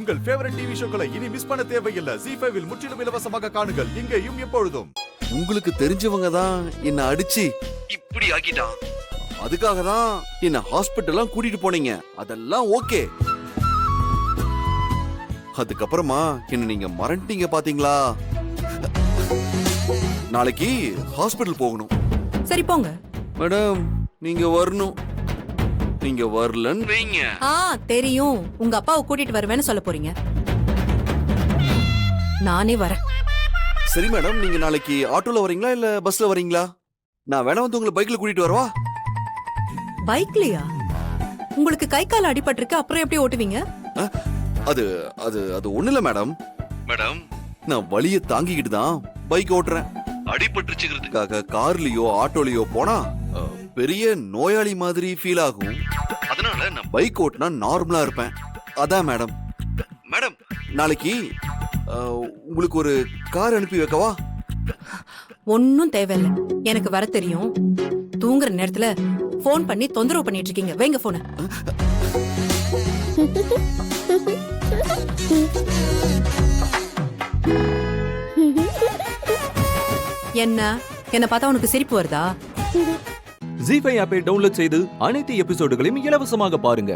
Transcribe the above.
உங்கள் favourite TV ஷோக்களை இனி miss பண்ண தேவையில்லை. ஜீ5 இல் முற்றிலும் இலவசமாக காணுங்கள். இங்கேயும் எப்பொழுதும். உங்களுக்கு தெரிஞ்சவங்க தான் என்ன அடிச்சு இப்படி ஆக்கிட்டான். அதுக்காக தான் என்ன ஹாஸ்பிட்டல்லாம் கூட்டிட்டு போனீங்க. அதெல்லாம் ஓகே. அதுக்கப்புறமா என்ன நீங்க மறந்துட்டீங்க பாத்தீங்களா? நாளைக்கு ஹாஸ்பிட்டல் போகணும். சரி போங்க. மேடம் நீங்க வரணும். நீங்க வரலன்னு வைங்க. தெரியும். உங்க அப்பாவை கூட்டிட்டு வருவேன்னு சொல்ல போறீங்க. நானே வரேன். சரி மேடம், நீங்க நாளைக்கு ஆட்டோல வரீங்களா இல்ல பஸ்ல வரீங்களா? நான் வேணா வந்து உங்களை பைக்ல கூட்டிட்டு வரவா? பைக்லயா? உங்களுக்கு கை கால் அடிபட்டிருக்கு, அப்புறம் எப்படி ஓட்டுவீங்க? அது அது அது ஒண்ணு இல்ல மேடம். நான் வலிய தாங்கிக்கிட்டு தான் பைக் ஓட்டுறேன். அடிபட்டுச்சுக்கிறதுக்காக கார்லயோ ஆட்டோலயோ போனா பெரிய நோயாளி மாதிரி ஃபீல் ஆகும். அதனால நான் பைக் ஓட்டினா நார்மலா இருப்பேன். அதான் மேடம். நாளைக்கு உங்களுக்கு ஒரு கார் அனுப்பி வைக்கவா? ஒன்னும் தேவையில்லை. எனக்கு வர தெரியும். தூங்குற நேரத்துல போன் பண்ணி தொந்தரவு பண்ணிட்டு இருக்கீங்க. வைங்க போன. என்ன பார்த்தா உனக்கு சிரிப்பு வருதா? ஜீ5 ஆப்பை டவுன்லோட் செய்து அனைத்து எபிசோடுகளையும் இலவசமாக பாருங்க.